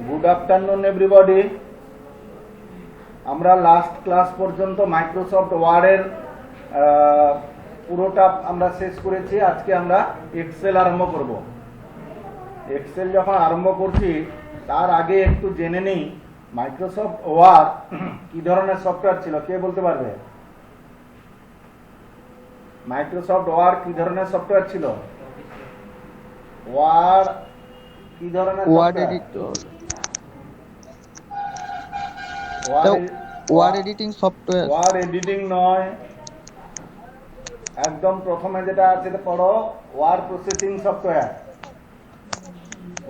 Good afternoon everybody. আমরা last class পর্যন্ত Microsoft ওয়ার্ডের পুরোটা আমরা শেষ করেছি। আজকে আমরা এক্সেল আরম্ভ করব। এক্সেল যখন আরম্ভ করছি তার আগে একটু জেনে নিই মাইক্রোসফট ওয়ার্ড কি ধরনের সফটওয়্যার ছিল। কে বলতে পারবে মাইক্রোসফট ওয়ার্ড কি ধরনের সফটওয়্যার ছিল? ওয়ার্ড কি ধরনের word editor, word editing software. Word editing নয়, একদম প্রথমে যেটা আছে পড়ো, word processing software.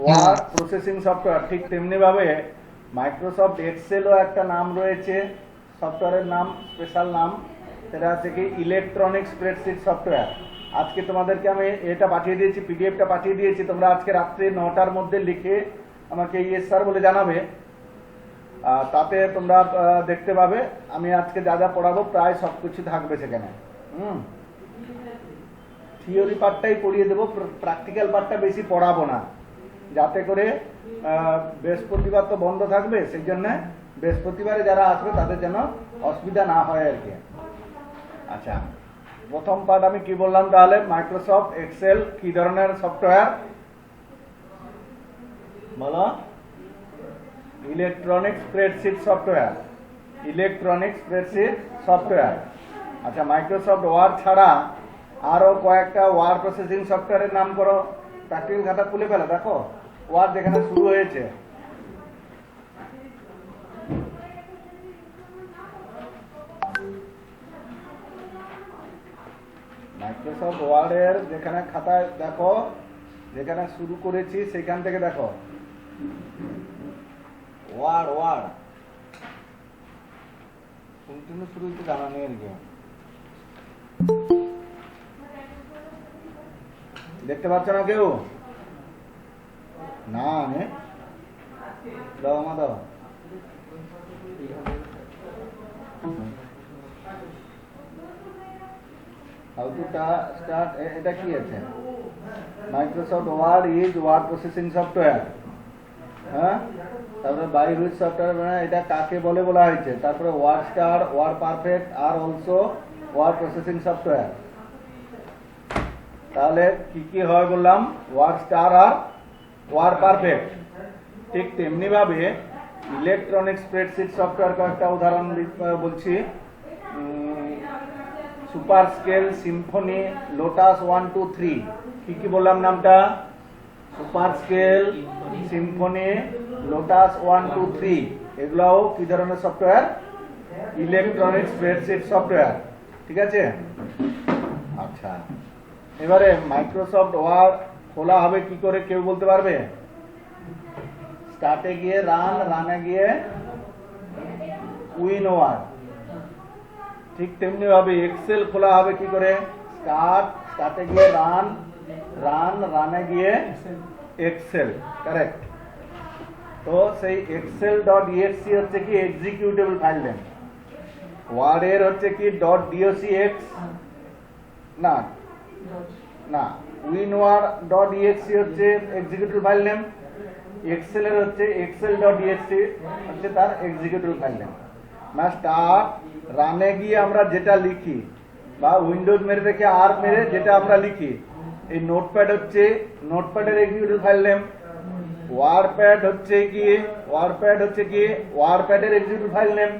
Word processing software. ঠিক তেমনি ভাবে মাইক্রোসফট এক্সেলও একটা নাম রয়েছে, সফটওয়্যারের নাম, স্পেশাল নাম, সেটা হচ্ছে কি ইলেকট্রনিক স্প্রেডশিট সফটওয়্যার। আজকে তোমাদেরকে আমি এটা পাঠিয়ে দিয়েছি, পিডিএফটা পাঠিয়ে দিয়েছি। তোমরা আজকে রাত্রে 9টার মধ্যে লিখে আমাকে ইয়েস স্যার বলে জানাবে, তাতে তোমরা দেখতে পাবে আমি আজকে যা যা পড়াবো প্রায় সবকিছু থাকবে সেখানে। থিওরি পার্টটাই পড়িয়ে দেবো, প্র্যাকটিক্যাল পার্টটা বেশি পড়াবো না, যাতে করে বৃহস্পতিবার তো বন্ধ থাকবে, সেই জন্য বৃহস্পতিবারে যারা আসবে তাদের যেন অসুবিধা না হয় আর কি। আচ্ছা, প্রথম পার্ট আমি কি বললাম তাহলে? মাইক্রোসফট এক্সেল কি ধরনের সফটওয়্যার বলো? Electronic spreadsheet software. Electronic spreadsheet software. আচ্ছা, মাইক্রোসফট ওয়ার্ড ছাড়া আরো কয়েকটা ওয়ার্ড প্রসেসিং সফটওয়্যারের নাম করো। প্র্যাকটিক্যাল খাতা খুলে ফেলো, দেখো ওয়ার্ড যেখানে শুরু হয়েছে। মাইক্রোসফট ওয়ার্ডের যেখানে খাতায় দেখো, যেখানে শুরু করেছি সেখান থেকে দেখো ওয়ার্ড। ওয়ার্ড শুরু হইতে জানা নেই আর কি। দেখতে পাচ্ছ না কেউ? না দাও মা দাও। হাউ টু স্টার্ট, এটা কি আছে? Microsoft Word is word processing software. হ্যাঁ, তারপরে বাই হুইচ সফটওয়্যার, এটা কাকে বলে বলা হয়েছে। তারপরে ওয়ার্ড স্টার, ওয়ার্ড পারফেক্ট আর অলসো ওয়ার্ড প্রসেসিং সফটওয়্যার। তাহলে কি কি হয় বললাম? ওয়ার্ড স্টার আর ওয়ার্ড পারফেক্ট। ঠিক তেমনি ভাবে ইলেকট্রনিক স্প্রেডশিট সফটওয়্যার কয়েকটা উদাহরণ বলছি। Super scale, Symphony, Lotus 1 2 3। কি কি বললাম নামটা? Super scale, Symphony, Lotus 1 2 3। এগুলাও কি ধরনের সফটওয়্যার? Electronic spreadsheet software. ঠিক আছে। আচ্ছা, এবারে মাইক্রোসফট ওয়ার্ড খোলা হবে কি করে কেউ বলতে পারবে? স্টার্টে গিয়ে রানে গিয়ে উইন ওয়ার্ড। ঠিক তেমনি ভাবে এক্সেল খোলা হবে কি করে? স্টার্টে গিয়ে রানে গিয়ে এক্সেল। কারেক্ট। তো সেই এক্সেল ডট ইএক্সি হচ্ছে কি এক্সিকিউটেবল ফাইল নেম। ওয়ার্ডের হচ্ছে কি ডট ডিওসিএক্স, না উইনওয়ার ডট ইএক্সি হচ্ছে এক্সিকিউটিভ ফাইল নেম। এক্সেল এর হচ্ছে এক্সেল ডট ইএক্সি হচ্ছে তার এক্সিকিউটিভ ফাইল নেম। স্টার্ট রানে গিয়ে আমরা যেটা লিখি, বা উইন্ডোজ মেরে রেখে আর মেরে যেটা আমরা লিখি, এই নোটপ্যাড হচ্ছে নোটপ্যাডের এক্সিকিউটিভ ফাইল নেম। ওয়ার্ডপ্যাড হচ্ছে কি ওয়ার্ডপ্যাডের এক্সিকিউটিভ ফাইল নেম।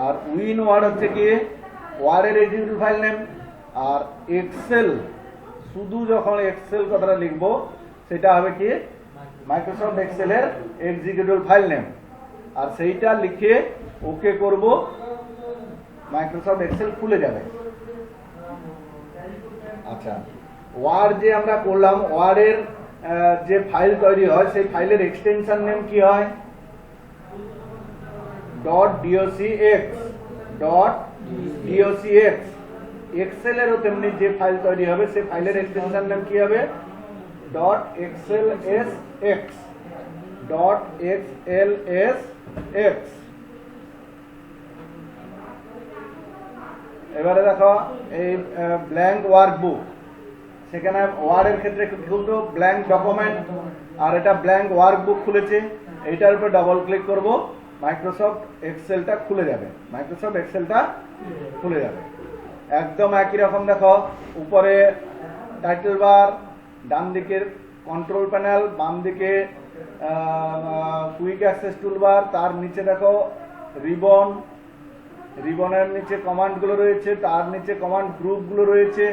আর উইনওয়ার হচ্ছে কি ওয়ার্ডের এক্সিকিউটিভ ফাইল নেম। আর এক্সেল, শুধু যখন এক্সেল কথাটা লিখবো সেটা হবে কি মাইক্রোসফট এক্সেলের এক্সিকিউটিভ ফাইল নেম। আর সেইটা লিখে ওকে করব, মাইক্রোসফট এক্সেল খুলে যাবে। আচ্ছা, ওয়ার্ড যে আমরা করলাম, ওয়ার্ডের যে ফাইল তৈরি হয় সেই ফাইলের এক্সটেনশন নেম কি হয়? Dot DOCX. Dot DOCX. Excel এরও তেমনি যে ফাইল তৈরি হবে সেই ফাইলের এক্সটেনশন নাম কি হবে? Dot XLSX. Dot XLSX. এবারে দেখো এই ব্ল্যাঙ্ক ওয়ার্কবুক, সেখানে ওয়ার্ডের ক্ষেত্রে কিন্তু ব্ল্যাঙ্ক ডকুমেন্ট, আর এটা ব্ল্যাঙ্ক ওয়ার্কবুক খুলেছে। এইটার উপর ডাবল ক্লিক করব, মাইক্রোসফট এক্সেলটা খুলে যাবে, মাইক্রোসফট এক্সেলটা খুলে যাবে। একদম একই রকম দেখো, উপরে টাইটেল বার, ডান দিকের কন্ট্রোল প্যানেল, বাম দিকে কুইক অ্যাক্সেস টুলবার, তার নিচে দেখো রিবন, রিবনের নিচে কমান্ডগুলো রয়েছে, তার নিচে কমান্ড গ্রুপগুলো রয়েছে।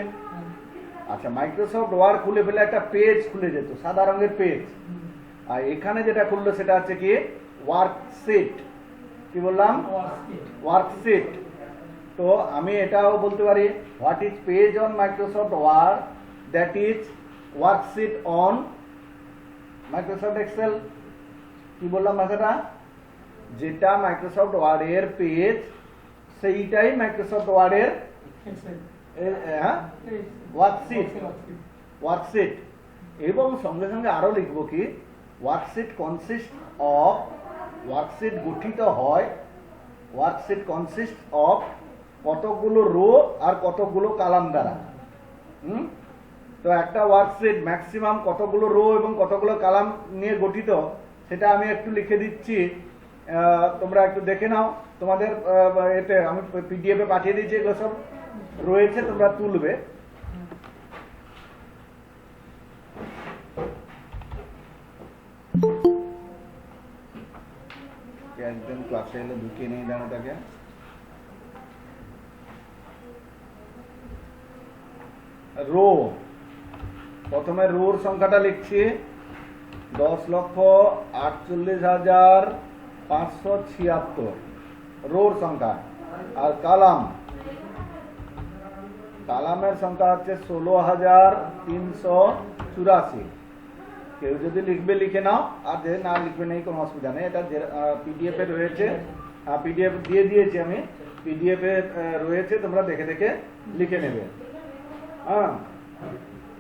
আচ্ছা, মাইক্রোসফট ওয়ার্ড খুলে ফেলে একটা পেজ খুলে যেত, সাদা রঙের পেজ, আর এখানে যেটা খুললো সেটা হচ্ছে কি ওয়ার্কশিট। কি বললাম? ওয়ার্কশিট। তো আমি এটাও বলতে পারি, what is page on Microsoft Word, that is worksheet on Microsoft Excel. কি বললাম ভাষাটা? যেটা মাইক্রোসফট ওয়ার্ডের পেজ সেইটাই মাইক্রোসফট ওয়ার্ডের ওয়ার্কশিট। ওয়ার্কশিট। এবং সঙ্গে সঙ্গে আরো লিখবো কি, ওয়ার্কশিট কনসিস্ট অফ, ওয়ার্কশিট গঠিত হয়, ওয়ার্কশিট কনসিস্ট অফ কতগুলো রো আর কতগুলো কলাম দ্বারা। তো একটা ওয়ার্কশিট ম্যাক্সিমাম কতগুলো রো এবং কতগুলো কলাম নিয়ে গঠিত সেটা আমি একটু লিখে দিচ্ছি, তোমরা একটু দেখে নাও। তোমাদের এতে আমি পিডিএফ এ পাঠিয়ে দিয়েছি, এগুলো সব রয়েছে, তোমরা তুলবে। একদম ক্লাসে এলে ঢুকিয়ে নিয়ে যান ওটাকে। রো, প্রথমে রোর সংখ্যাটা লিখছি 10,48,576 রোর সংখ্যা। আর কালাম, কালামের সংখ্যা হচ্ছে 16,384। কেউ যদি লিখবে লিখে নাও, আর যে না লিখবে নেই কোনো অসুবিধা নেই, এটা পিডিএফ এ রয়েছে, পিডিএফ দিয়ে দিয়েছি আমি, পিডিএফ এ রয়েছে, তোমরা দেখে দেখে লিখে নেবে। হ্যাঁ,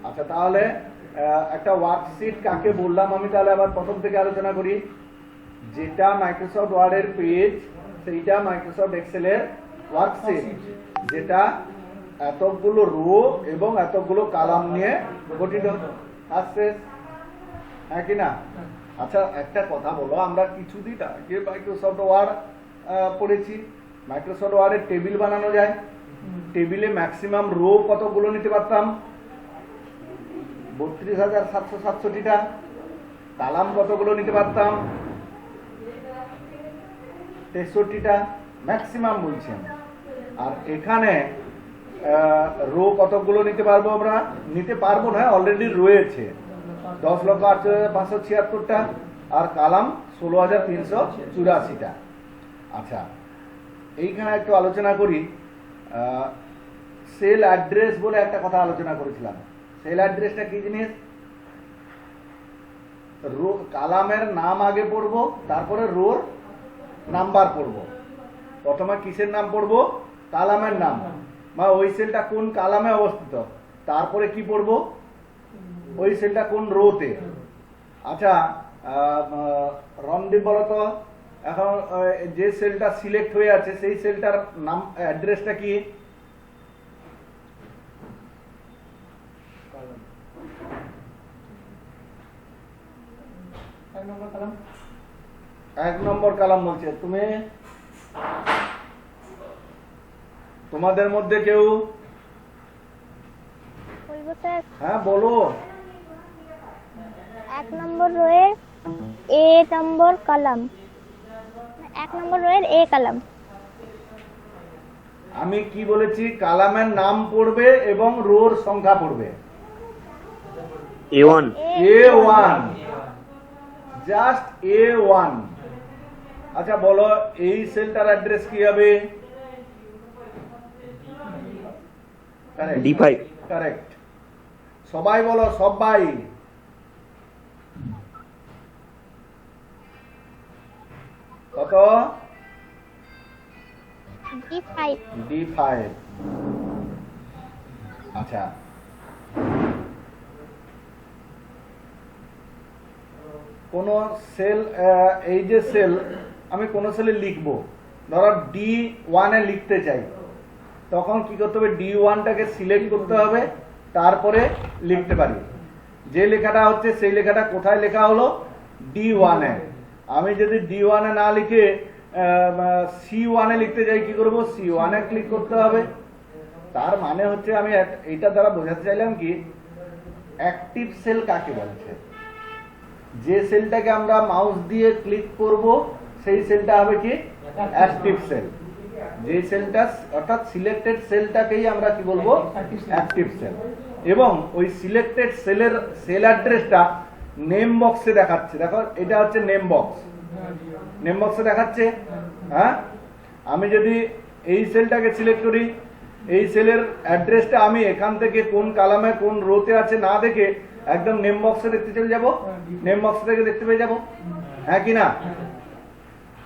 আচ্ছা, তাহলে একটা ওয়ার্কশিট কাকে বললাম আমি, তাহলে আবার প্রথম থেকে আলোচনা করি। যেটা মাইক্রোসফট ওয়ার্ডের পেজ সেইটা মাইক্রোসফট এক্সেলের ওয়ার্কশিট, যেটা এতগুলো রো এবং এতগুলো কলাম নিয়ে গঠিত। আসছে হ্যাঁ কি না? আচ্ছা, একটা কথা বলো, আমরা কিছুদিন আগে মাইক্রোসফট ওয়ার্ড পড়েছি, মাইক্রোসফট ওয়ার্ডের টেবিল বানানো যায়, টেবিলে ম্যাক্সিমাম রো কতগুলো নিতে পারতাম? 32,767টা। কলাম কতগুলো নিতে পারতাম? 63টা, ম্যাক্সিমাম বলছি আমি। আর এখানে রো কতগুলো নিতে পারবো আমরা? নিতে পারবো না, অলরেডি রয়েছে 10,08,576টা, আর কলাম 16,384টা। আচ্ছা, এইখানে একটু আলোচনা করি। সেল অ্যাড্রেস বলে একটা কথা আলোচনা করেছিলাম। সেল অ্যাড্রেসটা কি জিনিস? রো, কলামের নাম আগে পড়বো, তারপরে রোর নাম্বার পড়বো। প্রথমে কিসের নাম পড়বো? কলামের নাম, বা ওই সেলটা কোন কলামে অবস্থিত, তারপরে কি পড়বো? ওই সেলটা কোন রোতে। আচ্ছা, রণদীপ বলো তো, এখন যে সেলটা সিলেক্ট হয়ে আছে সেই সেলটার নাম, অ্যাড্রেসটা কি? এক নম্বর কলাম বলছে। তুমি, তোমাদের মধ্যে কেউ? হ্যাঁ বলো। 1 নম্বর রোয়ের এ নম্বর কলাম, 1 নম্বর রোয়ের এ কলাম। আমি কি বলেছি? কলামের নাম পড়বে এবং রোর সংখ্যা পড়বে। A1 A1, just A1। আচ্ছা বলো, এই সেলটার অ্যাড্রেস কি হবে? D5 correct. সবাই বলো, সবাই। কত? D5। D5। আচ্ছা, কোন সেল, এই যে সেল আমি কোন সেলে লিখবো, ধরো D1 এ লিখতে চাই, তখন কি করতে হবে? D1টাকে সিলেক্ট করতে হবে, তারপরে লিখতে পারি। যে লেখাটা হচ্ছে সেই লেখাটা কোথায় লেখা হলো? D1 এ। আমি যদি D1 এ না লিখে C1 এ লিখতে যাই কি করব, C1 এ ক্লিক করতে হবে। তার মানে হচ্ছে আমি এটা দ্বারা বোঝাতে চাইলাম কি অ্যাক্টিভ সেল কাকে বলছে। যে সেলটাকে আমরা মাউস দিয়ে ক্লিক করব সেই সেলটা হবে কি অ্যাক্টিভ সেল। যে সেলটা অর্থাৎ সিলেক্টেড সেলটাকেই আমরা কি বলবো অ্যাক্টিভ সেল। এবং ওই সিলেক্টেড সেলের সেল অ্যাড্রেসটা নেম বক্সে দেখাচ্ছে। দেখো এটা হচ্ছে নেম বক্স, নেম বক্সে দেখাচ্ছে। হ্যাঁ, আমি যদি এই সেলটাকে সিলেক্ট করি, এই সেলের অ্যাড্রেসটা আমি এখান থেকে কোন কালামে কোন রোতে আছে না দেখে একদম নেম বক্সে দেখতে চলে যাব, নেম বক্স থেকে দেখতে পেয়ে যাব। হ্যাঁ কি না,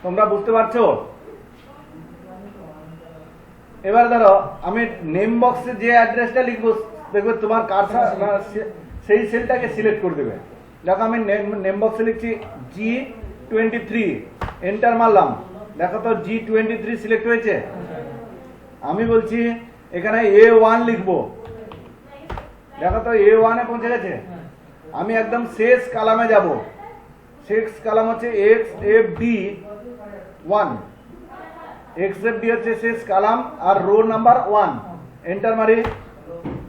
তোমরা বুঝতে পারছো? এবার ধরো আমি নেম বক্সে যে অ্যাড্রেসটা লিখবো দেখবে তোমার কার্সার সেই সেলটাকে সিলেক্ট করে দেবে। দেখো আমি নেম বক্সে লিখছি G23, এন্টার মারলাম, দেখো তো G23 সিলেক্ট হয়েছে। আমি বলছি এখানে A1 লিখবো, দেখো তো A1 এ পৌঁছে গেছে। আমি একদম শেষ কালামে যাব, শেষ কালাম হচ্ছে XFD1, XFD হচ্ছে শেষ কালাম আর রো নাম্বার 1, এন্টার মারি।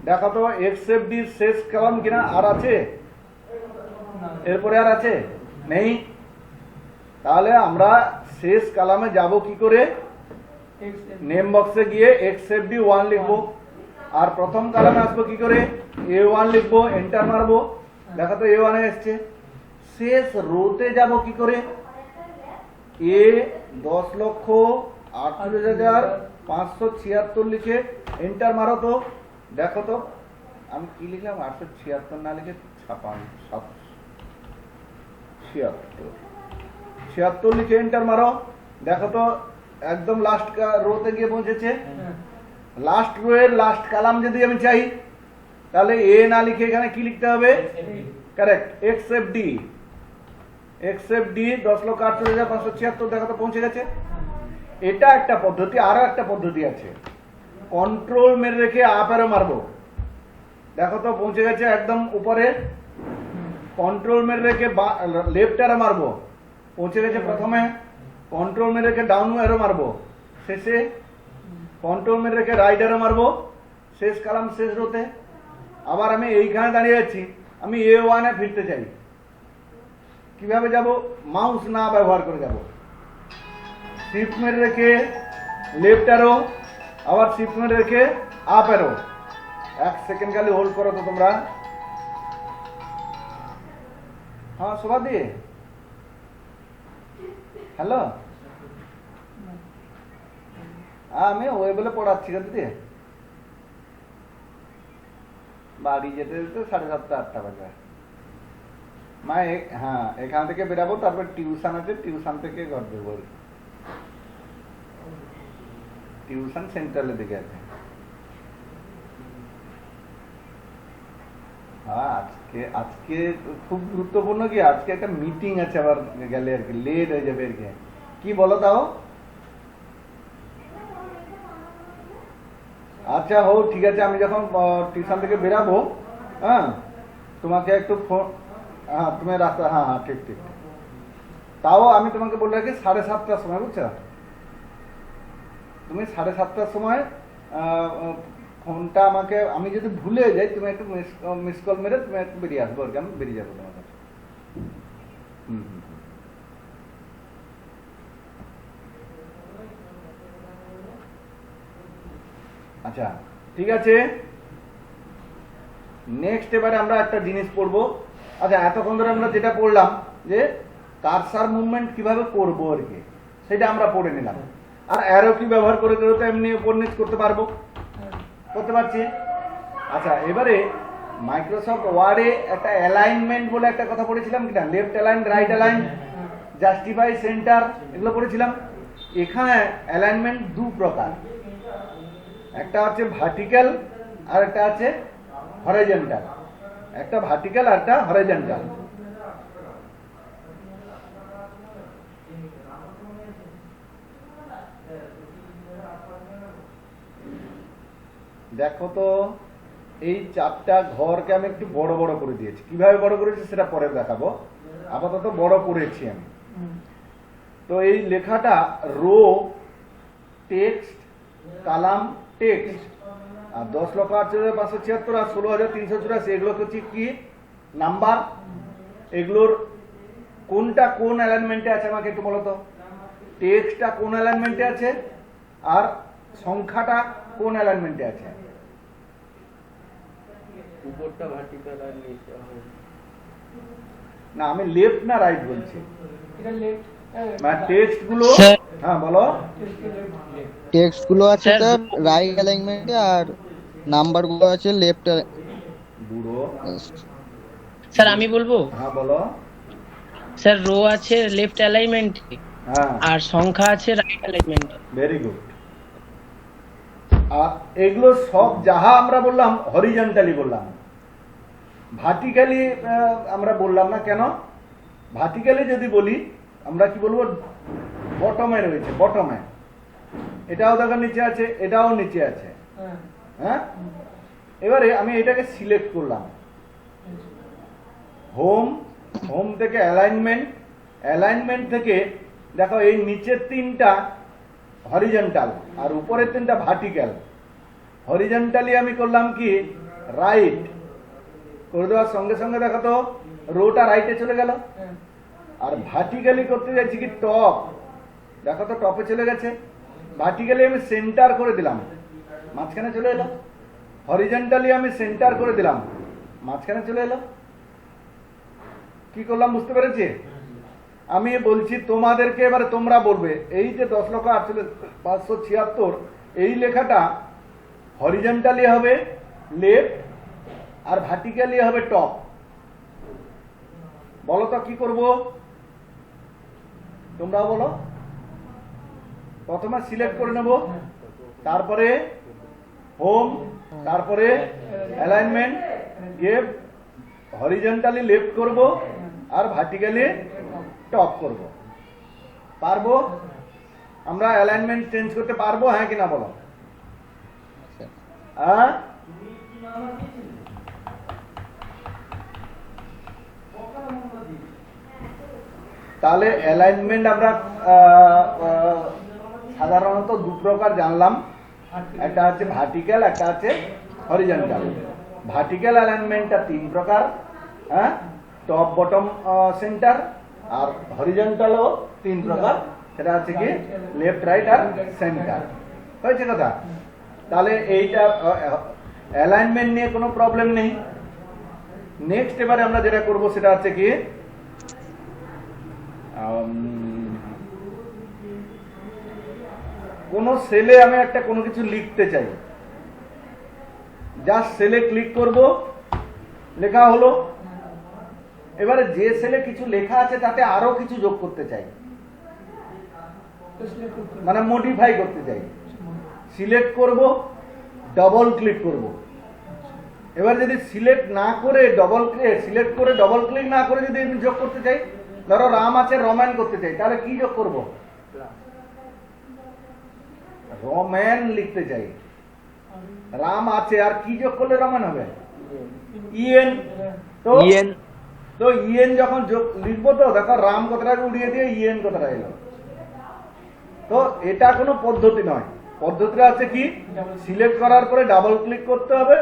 দেখো তো XFD শেষ কালাম কিনা, আর আছে এরপরে আর আছে নেই। তাহলে আমরা শেষ কালামে যাব কি করে, নেম বক্সে গিয়ে XFD1 লিখবো, আর প্রথম কালামে আসবো কি করে A1 লিখবো, এন্টার মারবো, দেখো তো A1 এ এসছে। শেষ রোতে যাব কি করে, A10,38,576 লিখে এন্টার মারো তো, দেখো তো আমি কি লিখলাম 876 না লিখে 76 লিখে এন্টার মারো, দেখো তো একদম লাস্ট রোতে গিয়ে পৌঁছেছে। লাস্ট রো এর লাস্ট কালাম যদি আমি চাই তাহলে এ না লিখে এখানে কি লিখতে হবে, কারেক্ট XFD 10,48,576, দেখো তো পৌঁছে গেছে। এটা একটা পদ্ধতি। আরো একটা পদ্ধতি আছে, কন্ট্রোল মেরে রেখে আপ অ্যারো মারবো, দেখো তো পৌঁছে গেছে একদম উপরে। কন্ট্রোল মেরে রেখে লেফট অ্যারো মারবো, পৌঁছে গেছে প্রথমে। কন্ট্রোল মেরে রেখে ডাউন অ্যারো মারবো শেষে। কন্ট্রোল মেরে রেখে রাইট অ্যারো মারবো শেষ কালাম শেষ রোতে। আবার আমি এইখানে দাঁড়িয়ে আছি, আমি A1 এ ফিরতে চাই, কিভাবে যাব, মাউস না ব্যবহার করে যাব। শিফট মেরে রেখে লেফট অ্যারো, আবার শিফট মেরে রেখে আপ অ্যারো। 1 সেকেন্ড খালি হোল্ড করো তো তোমরা। হ্যাঁ সুভাদি, হ্যালো, আমি ওই বলে পড়াচ্ছি দিদি, বাড়ি যেতে যেতে 7:30 8টা বাজে। মা হ্যাঁ এখান থেকে বেরাবো, তারপর টিউশন আছে, টিউশন থেকে ঘর দেবো। টিউশন সেন্ট্রালের দিকে আছে। হ্যাঁ আজকে খুব গুরুত্বপূর্ণ কি, আজকে একটা মিটিং আছে, আবার গেলে আর কি লেট হয়ে যাবে আর কি। কি বলো তাও? আচ্ছা হো ঠিক আছে, আমি যখন টিউশন থেকে বেরাবো হ্যাঁ তোমাকে একটু ফোন, হ্যাঁ তুমি রাস্তা, হ্যাঁ হ্যাঁ ঠিক ঠিক। তাও আমি তোমাকে বলে রাখি 7:30টার সময়, বুঝছো? তুমি 7:30টার সময় ফোনটা আমাকে, আমি যদি ভুলে যাই তুমি একটু মিস কল মেরে তুমি একটু বেরিয়ে আসবো আর কি, আমি বেরিয়ে যাবো তোমার কাছে। আচ্ছা ঠিক আছে, নেক্সট এবারে আমরা একটা জিনিস পড়বো। আচ্ছা এতক্ষণ ধরে আমরা যেটা পড়লাম যে কার্সার মুভমেন্ট কিভাবে করবো আর কি, সেটা আমরা পড়ে নিলাম। আর অ্যারো কি ব্যবহার করে তো এমনি উপর নিচ করতে পারবো, করতে পারছি। আচ্ছা এবারে মাইক্রোসফট ওয়ার্ডে একটা অ্যালাইনমেন্ট বলে একটা কথা পড়েছিলাম কিনা, left align, right align, justify, centre, এগুলো পড়েছিলাম। এখানে অ্যালাইনমেন্ট দু প্রকার, একটা হচ্ছে ভার্টিক্যাল আর একটা আছে হরাইজন্টাল। একটা ভার্টিক্যাল আর একটা হরাইজন্টাল। দেখো তো এই 4টা ঘরকে আমি একটু বড় বড় করে দিয়েছি। কিভাবে বড় করেছি সেটা পরে দেখাবো, আপাতত বড় করেছি আমি। তো এই লেখাটা রো টেক্সট কালাম টেক্সট আর 10,48,576 আর 16,384 এগুলো হচ্ছে কি নাম্বার। এগুলোর কোনটা কোন অ্যালাইনমেন্টে আছে আমাকে একটু বলো তো। টেক্সটটা কোন অ্যালাইনমেন্টে আছে আর সংখ্যাটা কোন অ্যালাইনমেন্টে আছে? উপরটা ভার্টিক্যাল আর নিচে না আমি লেফট না রাইট বলছি। এটা লেফট মানে টেক্সট গুলো স্যার হ্যাঁ বলো। টেক্সট গুলো আছে স্যার, স্যার রাইট অ্যালাইনমেন্টে আর নাম্বার গুলো আছে লেফট। বুড়ো স্যার আমি বলবো। হ্যাঁ বলো। স্যার রো আছে লেফট অ্যালাইনমেন্ট হ্যাঁ আর সংখ্যা আছে রাইট অ্যালাইনমেন্ট। Very good. আর এগুলো সব যাহা আমরা বললাম হরিজন্টালি বললাম, ভার্টিক্যালি আমরা বললাম না। কেন? ভার্টিক্যালি যদি বলি আমরা কি বলবো, বটমে রয়েছে, বটমে। এটাও দেখো নিচে আছে, এটাও নিচে আছে। হ্যাঁ এবারে আমি এটাকে সিলেক্ট করলাম, হোম, হোম থেকে অ্যালাইনমেন্ট, অ্যালাইনমেন্ট থেকে দেখো এই নিচের তিনটা হরিজন্টাল আর উপরের তিনটা ভার্টিক্যাল। হরিজন্টালি আমি করলাম কি রাইট করে দেওয়ার সঙ্গে সঙ্গে দেখো তো রোটা রাইটে চলে গেল। আর ভার্টিক্যালি করতে যাচ্ছি কি টপ, দেখো তো টপে চলে গেছে। ভার্টিক্যালি আমি সেন্টার করে দিলাম, মাঝখানে চলে এলো। হরিজন্টালি আমি সেন্টার করে দিলাম, মাঝখানে চলে এলো। কি করলাম বুঝতে পেরেছি? আমি বলছি তোমাদেরকে, এবারে তোমরা বলবে এই যে 10,48,576 এই লেখাটা হরিজন্টালি হবে লেফট আর ভার্টিক্যালি হবে টপ। বলো তো কি করব তোমরা বলো। প্রথমে সিলেক্ট করে নেব, তারপরে হোম, তারপরে অ্যালাইনমেন্ট, দিয়ে হরিজন্টালি লেফট করব আর ভার্টিক্যালি টপ করব। পারবো? আমরা অ্যালাইনমেন্ট চেঞ্জ করতে পারবো, হ্যাঁ কি না বলো? হ্যাঁ তাহলে অ্যালাইনমেন্ট আমরা সাধারণত দু প্রকার জানলাম, একটা হচ্ছে ভার্টিক্যাল, একটা হচ্ছে হরিজন্টাল। ভার্টিক্যাল অ্যালাইনমেন্টটা তিন প্রকার, হ্যাঁ, টপ বটম সেন্টার। আর হরিজন্টালও তিন প্রকার, সেটা হচ্ছে কি লেফট রাইট আর সেন্টার। হয়েছে কথা? তাহলে এইটা অ্যালাইনমেন্ট নিয়ে কোনো প্রবলেম নেই। নেক্সট এবারে আমরা যেটা করব সেটা হচ্ছে কি কোন সেলে আমি একটা কোনো কিছু লিখতে চাই, জাস্ট সেলে ক্লিক করব, লেখা হলো। এবারে যে সেলে কিছু লেখা আছে তাতে আরো কিছু যোগ করতে চাই, মানে মডিফাই করতে চাই। সিলেক্ট করব, ডবল ক্লিক করব। এবার যদি সিলেক্ট না করে ডবল ক্লিক, সিলেক্ট করে ডবল ক্লিক না করে যদি আমি যোগ করতে চাই, ধরো রাম আছে রমেন করতে চাই, তাহলে কি যোগ করব? রমেন লিখতে চাই, রাম আছে, আর কি যোগ করলে রমেন হবে? ইএন। তো তো ইএন যখন যোগ লিখবো তো দেখো রাম কথাটাকে উড়িয়ে দিয়ে ইএন কথাটা এলো। তো এটা কোনো পদ্ধতি নয়, পদ্ধতিটা আছে কি সিলেক্ট করার পরে ডাবল ক্লিক করতে হবে,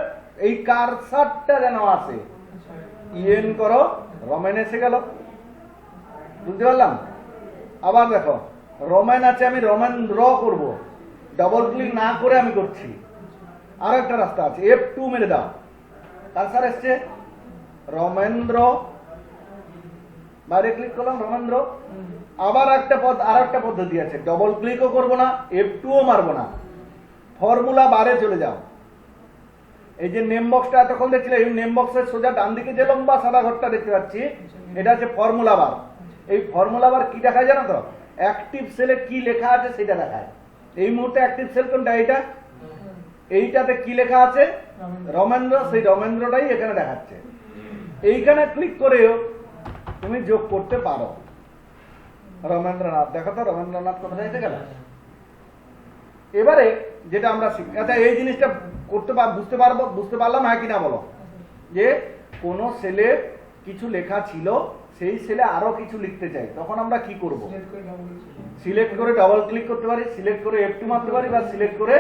এই কারসারটা যেন আসে, ইএন করো, রমেন এসে গেল। বুঝতে পারলাম? আবার দেখো রমেন আছে, আমি রমেন্দ্র করব, ডাবল ক্লিক না করে আমি করছি। আরো একটা রাস্তা আছে, F2 মেরে দাও, কারসার এসছে রমেন্দ্র, বাইরে ক্লিক করলাম রমেন্দ্র। আবার একটা আর একটা পদ্ধতি আছে, ডবল ক্লিকও করবো না, F2ও মারবো না, ফর্মুলা বারে চলে যাও। এই যে নেম বক্সটা এতক্ষণ দেখছিলে, এই নেম বক্সের সোজা ডান দিকে যে লম্বা সাদা ঘরটা দেখতে পাচ্ছি, এটা হচ্ছে ফর্মুলা বার। এই ফর্মুলা বার কি দেখায় জানো তো? অ্যাক্টিভ সেলে কি লেখা আছে সেটা দেখায়। এই মুহূর্তে অ্যাক্টিভ সেল কোনটা? এইটা। এইটাতে কি লেখা আছে? রমেন্দ্র, সেই রমেন্দ্রটাই এখানে দেখাচ্ছে। এইখানে ক্লিক করেও তুমি যোগ করতে পারো রমেন্দ্রনাথ। দেখো তো রমেন্দ্রনাথ কোথায় এসে গেল। এবারে যেটা আমরা শিখি, আচ্ছা এই জিনিসটা করতে বুঝতে পারলাম, হ্যাঁ কিনা বলো? যে কোন সেলে কিছু লেখা ছিল, সেই সেলে আরো কিছু লিখতে চাই, তখন আমরা কি করব? সিলেক্ট করে ডবল ক্লিক করতে পারি, সিলেক্ট করে F2 মারতে পারি, বা সিলেক্ট করে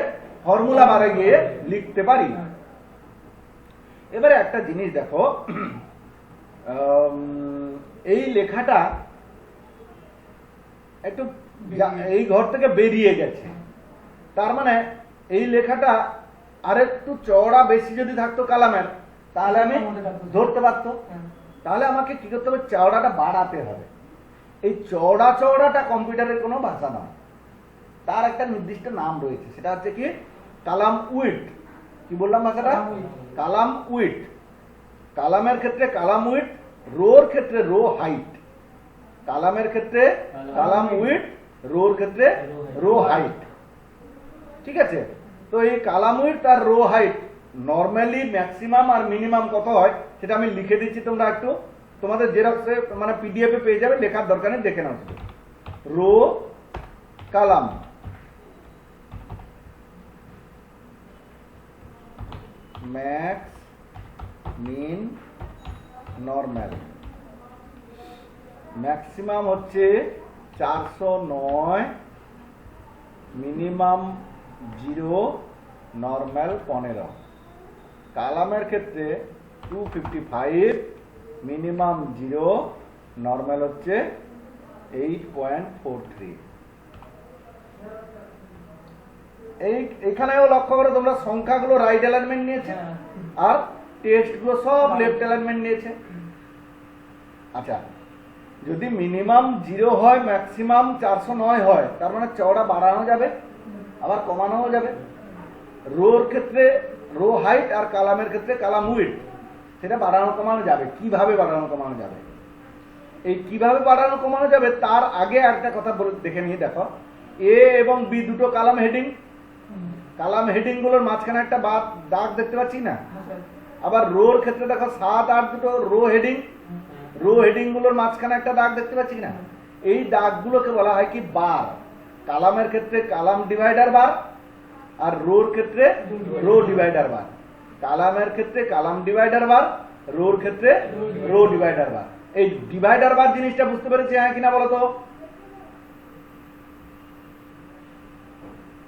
ফর্মুলা বারে গিয়ে লিখতে পারি। এবারে একটা জিনিস দেখো, এই লেখাটা একটু এই ঘর থেকে বেরিয়ে গেছে, তার মানে এই লেখাটা আরেকটু চওড়া বেশি যদি থাকতো কালামের, তাহলে আমি ধরতে পারতো। তাহলে আমাকে কি করতে হবে? চওড়াটা বাড়াতে হবে। এই চওড়াটা কম্পিউটারের কোনো ভাষা নয়, তার একটা নির্দিষ্ট নাম রয়েছে, সেটা হচ্ছে কি কালাম উইডথ। কি বললাম ভাষাটা? কালাম উইডথ। কালামের ক্ষেত্রে কালাম উইডথ, রোর ক্ষেত্রে রো হাইট। কালামের ক্ষেত্রে কালাম উইডথ, রোর ক্ষেত্রে রো হাইট। ঠিক আছে? তো এই কালাম উইডথ আর রো হাইট নরমালি ম্যাক্সিমাম আর মিনিমাম কত হয় সেটা আমি লিখে দিচ্ছি, তোমরা একটু তোমাদের জেরক্সে মানে পিডিএফ এ পেয়ে যাবে, লেখার দরকার নেই, দেখে নাও। রো কালাম ম্যাক্স মিন নরমাল। ম্যাক্সিমাম হচ্ছে 409, মিনিমাম 0, নরমাল 15। কালামের ক্ষেত্রে 255, মিনিমাম 0, নরমাল হচ্ছে 8.43। এখানেও লক্ষ্য করে তোমরা সংখ্যাগুলো রাইট অ্যালাইনমেন্ট নিয়েছে আর টেক্সট গুলো সব লেফট অ্যালাইনমেন্ট নিয়েছে। আচ্ছা, যদি মিনিমাম 0 হয়, ম্যাক্সিমাম 409 হয়, তার মানে চওড়া বাড়ানো যাবে আবার কমানো যাবে। রোর ক্ষেত্রে রো হাইট আর কালামের ক্ষেত্রে কালাম উইডথ, সেটা বাড়ানো কমানো যাবে। কিভাবে বাড়ানো কমানো যাবে? এই কিভাবে বাড়ানো কমানো যাবে তার আগে একটা কথা দেখে নিয়ে দেখো, এ এবং বি দুটো কালাম হেডিং। কালাম হেডিং গুলোর মাঝখানে একটা দাগ দেখতে পাচ্ছি না? আবার রোর ক্ষেত্রে দেখো 7, 8 দুটো রো হেডিং। রো হেডিং গুলোর মাঝখানে একটা দাগ দেখতে পাচ্ছি না? এই দাগগুলোকে বলা হয় কি বার। কালামের ক্ষেত্রে কালাম ডিভাইডার বার, আর রোর ক্ষেত্রে রো ডিভাইডার বার। কালামের ক্ষেত্রে কালাম ডিভাইডার বার, রোর ক্ষেত্রে রো ডিভাইডার বার। এই ডিভাইডার বার জিনিসটা বুঝতে পেরেছি হ্যাঁ কিনা বলো তো?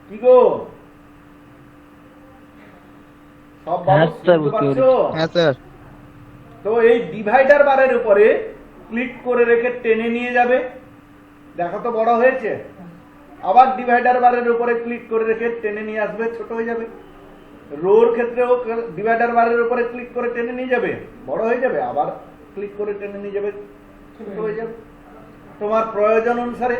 কি গো সব বুঝতে পারছো? হ্যাঁ স্যার। তো এই ডিভাইডার বারের উপরে ক্লিক করে রেখে টেনে নিয়ে যাবে, দেখো তো বড় হয়েছে। আবার ডিভাইডার বারের উপরে ক্লিক করে রেখে টেনে নিয়ে আসবে, ছোট হয়ে যাবে। রোর ক্ষেত্রেও ডিভাইডার বারের উপরে ক্লিক করে টেনে নিয়ে যাবে, বড় হয়ে যাবে। আবার ক্লিক করে টেনে নিয়ে যাবে, ছোট হয়ে যাবে। তোমার প্রয়োজন অনুসারে।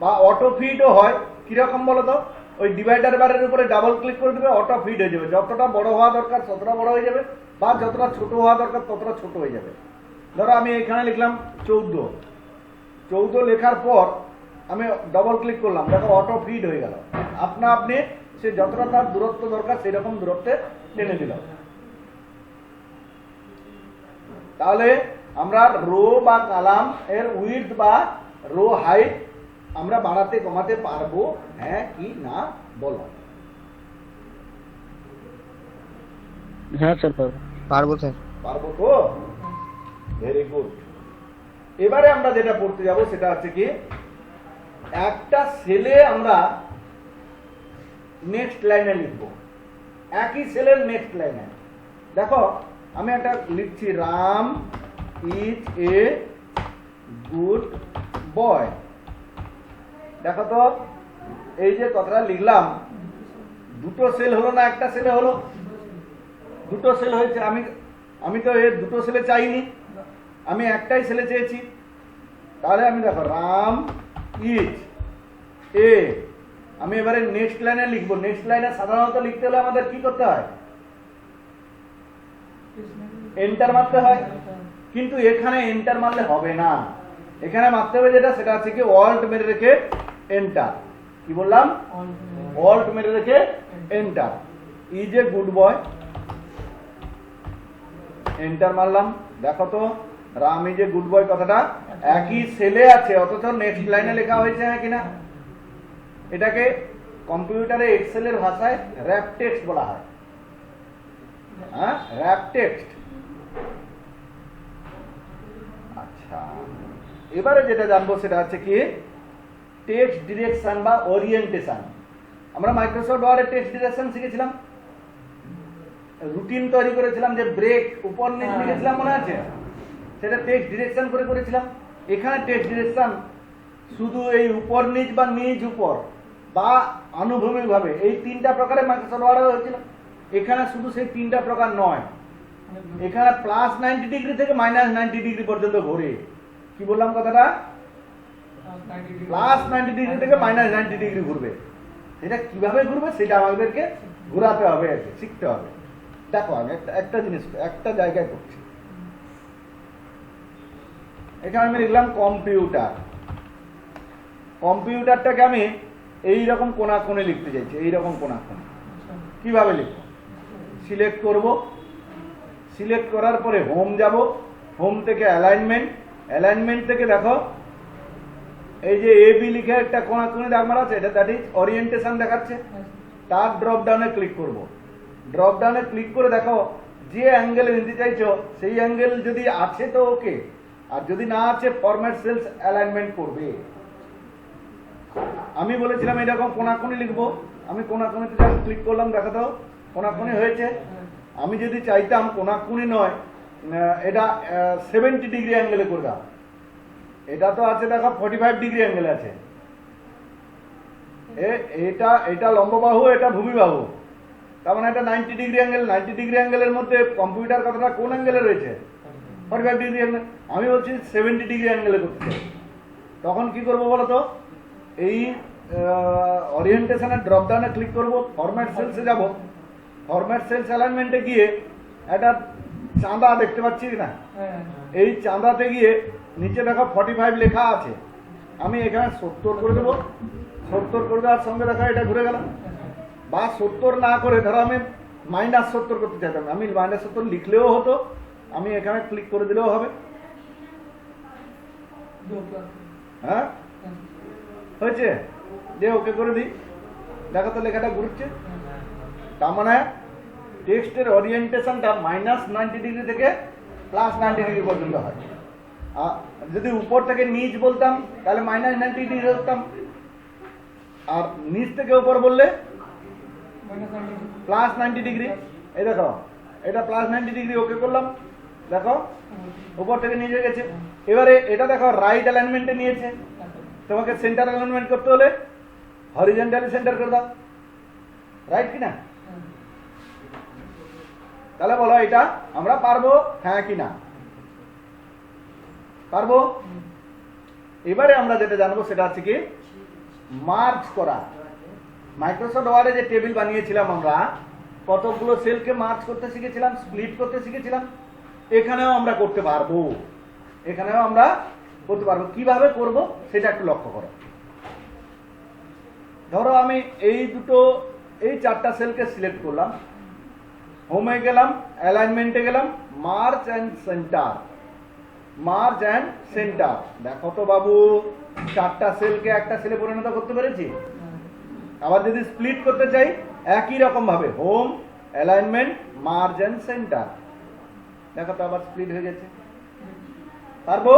বা অটো ফিডও হয়, কিরকম বলো তো? ওই ডিভাইডার বারের উপরে ডাবল ক্লিক করে দেবে, অটো ফিড হয়ে যাবে। যতটা বড় হওয়া দরকার ততটা বড় হয়ে যাবে, বা যতটা ছোট হওয়া দরকার ততটা ছোট হয়ে যাবে। ধরো আমি এখানে লিখলাম 14, 14 লেখার পর আমি ডবল ক্লিক করলাম, দেখো অটো ফিড হয়ে গেল। আপনা আপনি সে যতটা তার দূরত্ব দরকার সেই রকম দূরত্বে টেনে দিল। তাহলে আমরা রো বা কালাম এর উইডথ বা রো হাইট আমরা বাড়াতে কমাতে পারবো, হ্যাঁ কি না বলো? হ্যাঁ স্যার পারবো স্যার। পারবো তো? Very good. এবারে আমরা যেটা পড়তে যাব সেটা হচ্ছে কি, একটা সেলে আমরা নেক্সট লাইনে লিখবো, একই সেলের নেক্সট লাইনে। দেখো আমি একটা লিখছি, Ram is a good boy. দেখো তো এই যে কথাটা লিখলাম, দুটো সেল হলো না একটা সেলে হলো? দুটো সেল হয়েছে। আমি তো এর দুটো সেলে চাইনি, আমি একটাই সেলে চেয়েছি। তাহলে আমি দেখো রাম ইজ এ, আমি এবারে নেক্সট লাইনে লিখবো। নেক্সট লাইনে সাধারণত লিখতে হলে আমাদের কি করতে হয়? এন্টার মারতে হয়। কিন্তু এখানে এন্টার মারলে হবে না, এখানে মারতে হবে যেটা সেটা হচ্ছে কি অল্ট মেরে রেখে এন্টার। কি বললাম? অল্ট মেরে রেখে enter. Is a good boy, enter মারলাম। দেখো তো Ram is a good boy কথাটা একই সেলে আছে, অথচ নেক্সট লাইনে লেখা হয়েছে হ্যাঁ কিনা? এটাকে কম্পিউটারে এক্সেলের ভাষায় র‍্যাপ টেক্সট বলা হয়। হ্যাঁ, র‍্যাপ টেক্সট। আচ্ছা, আচ্ছা, এবারে যেটা জানবো সেটা হচ্ছে কি টেক্সট ডিরেকশন বা ওরিয়েন্টেশন। আমরা মাইক্রোসফট ওয়ার্ডে টেক্সট ডিরেকশন শিখেছিলাম, রুটিন তৈরি করেছিলাম, যে ব্রেক উপর নিচ লিখেছিলাম মনে আছে, সেটা টেক্সট ডিরেকশন করে করেছিলাম। এখানে টেক্সট ডিরেকশন শুধু এই উপর নিচ বা নিচ উপর বা আনুভূমিকভাবে এই তিনটা প্রকারে মাইক্রোসফট ওয়ার্ডে হয়েছিল। এখানে শুধু সেই তিনটা প্রকার নয়, এখানে +90 থেকে -90 পর্যন্ত ঘোরে। কি বললাম কথাটা? +90 থেকে -90 ঘুরবে। এটা কিভাবে ঘুরবে সেটা আমাদেরকে ঘোরাতে হবে, আর কি শিখতে হবে। দেখো আমি একটা জিনিস একটা জায়গায় করছি। এখানে আমি লিখলাম কম্পিউটার। কম্পিউটারটাকে আমি এইরকম কোণাকুণি লিখতে চাইছি, এইরকম কোণাকুণি। কিভাবে লিখব? সিলেক্ট করব, সিলেক্ট করার পরে হোম যাব, হোম থেকে অ্যালাইনমেন্ট, অ্যালাইনমেন্ট থেকে দেখো এই যে এ বি লিখে একটা কোণাকুণি দাগ মারা আছে, এটা দ্যাট ইজ ওরিয়েন্টেশন দেখাচ্ছে। তার ড্রপ ডাউনে ক্লিক করব, ড্রপ ডাউনে ক্লিক করে দেখো যে অ্যাঙ্গেল নিতে চাইছো সেই অ্যাঙ্গেল যদি আছে তো ওকে, আর যদি না আছে ফরম্যাট সেলস অ্যালাইনমেন্ট করবে। আমি বলেছিলাম এরকম কোণাকুণি লিখবো, আমি কোণাকুণিতে যখন ক্লিক করলাম দেখা দাও কোণাকুণি হয়েছে। আমি যদি চাইতাম কোণাকুণি নয়, এটা 70 অ্যাঙ্গেলে করে দাও, এটা তো আছে দেখো 45 অ্যাঙ্গেল আছে। এটা এটা লম্ব বাহু, এটা ভূমি বাহু, তার মানে এটা 90 অ্যাঙ্গেল। 90 অ্যাঙ্গেলের মধ্যে কম্পিউটার কথাটা কোন অ্যাঙ্গেলে রয়েছে? 45 অ্যাঙ্গেল। আমি বলছি 70 অ্যাঙ্গেলে করতে চাই। তখন কি করবো বলো তো? এই ওরিয়েন্টেশনের ড্রপ ডাউনে ক্লিক করব, ফরম্যাট সেলসে যাব, ফরম্যাট সেলস অ্যালাইনমেন্টে গিয়ে একটা চাঁদা দেখতে পাচ্ছি না, এই চাঁদাতে গিয়ে নিচে দেখো 45 লেখা আছে, আমি এখানে 70 করে দেবো। 70 করে দেওয়ার সঙ্গে দেখো এটা ঘুরে গেল। বা 70 না করে ধরো আমি -70 করতে চাইতাম, আমি -70 লিখলেও হতো, আমি এখানে ক্লিক করে দিলেও হবে। হ্যাঁ হয়েছে, যে ওকে করে দিই, দেখো তো লেখাটা ঘুরছে। তার মানে টেক্সটের ওরিয়েন্টেশনটা -90 থেকে +90 পর্যন্ত হয়। যদি উপর থেকে নিচ বলতাম তাহলে -90 ধরতাম, আর নিচ থেকে উপর বললে +90। এই দেখো এটা +90, ওকে করলাম, দেখো উপর থেকে নিচে গেছে। এবারে এটা দেখো রাইট অ্যালাইনমেন্টে নিয়েছে, তোমাকে সেন্টার অ্যালাইনমেন্ট করতে হলে হরিজন্টালি সেন্টার করে দাও, রাইট কিনা? তাহলে বলো এটা আমরা পারবো হ্যাঁ কিনা? পারবো। এবারে আমরা যেটা জানবো সেটা হচ্ছে কি মার্জ করা। মাইক্রোসফট ওয়ার্ডে যে টেবিল বানিয়েছিলাম আমরা, কতগুলো সেলকে মার্জ করতে শিখেছিলাম, স্প্লিট করতে শিখেছিলাম, এখানেও আমরা করতে পারবো। এখানেও আমরা করতে পারবো। কিভাবে করব সেটা একটু লক্ষ্য করো। ধরো আমি এই 4টা সেলকে সিলেক্ট করলাম, হোমে গেলাম, অ্যালাইনমেন্টে গেলাম, merge and centre, merge and centre. দেখো তো বাবু 4টা সেলকে একটা সেলে পরিণত করতে পেরেছি। আবার যদি স্প্লিট করতে চাই একই রকম ভাবে home, alignment, merge and centre, দেখো তো আবার স্প্লিট হয়ে গেছে। পারবো।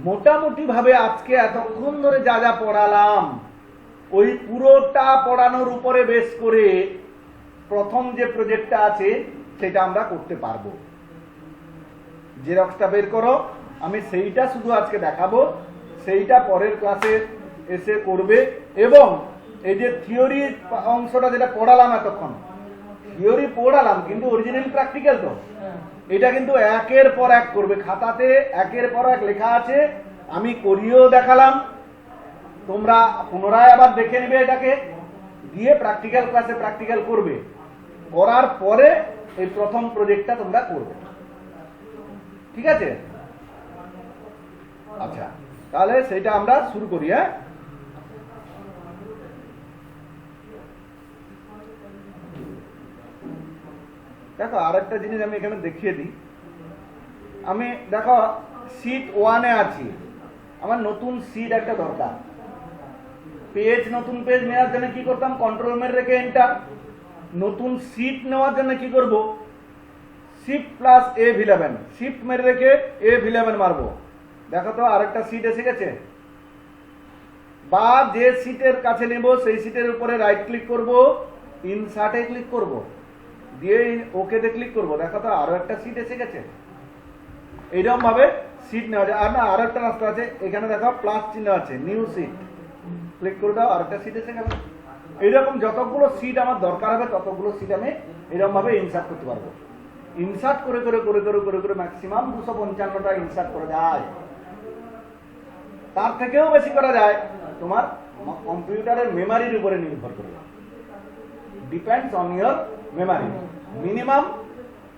মোটামুটি ভাবে আজকে এতক্ষণ ধরে যা যা পড়ালাম ওই পুরোটা পড়ানোর উপরে বেস করে প্রথম যে প্রজেক্টটা আছে সেটা আমরা করতে পারবো। জেরক্সটা বের করো, আমি সেইটা শুধু আজকে দেখাবো, সেইটা পরের ক্লাসে এসে করবে। এবং এই যে থিওরি অংশটা যেটা পড়ালাম এতক্ষণ, থিওরি পড়ালাম কিন্তু অরিজিনাল প্র্যাকটিক্যাল তো, এটা কিন্তু একের পর এক করবে। খাতাতে একের পর এক লেখা আছে, আমি করিয়েও দেখালাম, তোমরা পুনরায় আবার দেখে নেবে, এটাকে দিয়ে প্র্যাকটিক্যাল ক্লাসে প্র্যাকটিক্যাল করবে। করার পরে এই প্রথম প্রজেক্টটা তোমরা করবে, ঠিক আছে? আচ্ছা, তাহলে সেটা আমরা শুরু করি। হ্যাঁ, দেখো আরেকটা জিনিস আমি এখানে দেখিয়ে দিই। আমি দেখো শীট 1-এ আছি, আমার নতুন শীট একটা দরকার। পেজ, নতুন পেজ নেওয়ার জন্য কি করতাম? কন্ট্রোল মেরে রেখে এন্টার। নতুন শীট নেওয়ার জন্য কি করব? শিফট প্লাস F11, শিফট মেরে রেখে F11 মারবো। দেখো তো আরেকটা সিট এসে গেছে, বা যে সিটের কাছে নেব সেই সিটের উপরে রাইট ক্লিক করব, ইনসার্টে ক্লিক করব, দিয়ে ওকেতে ক্লিক করব। দেখো তো আরো একটা সিট এসে গেছে। এইরকম ভাবে সিট নেওয়া যায়। আর না, আরো একটা রাস্তা আছে, এখানে দেখো প্লাস চিহ্ন আছে, নিউ সিট, ক্লিক করে দাও, আরেকটা সিট এসে গেল। এইরকম যতগুলো সিট আমার দরকার হবে ততগুলো সিট আমি এরকম ভাবে ইনসার্ট করতে পারবো। ইনসার্ট করে করে করে করে করে করে ম্যাক্সিমাম 255টা ইনসার্ট করা যায়। তার থেকেও বেশি করা যায়, তোমার কম্পিউটারের মেমারির উপরে নির্ভর করে, depends on your Memari.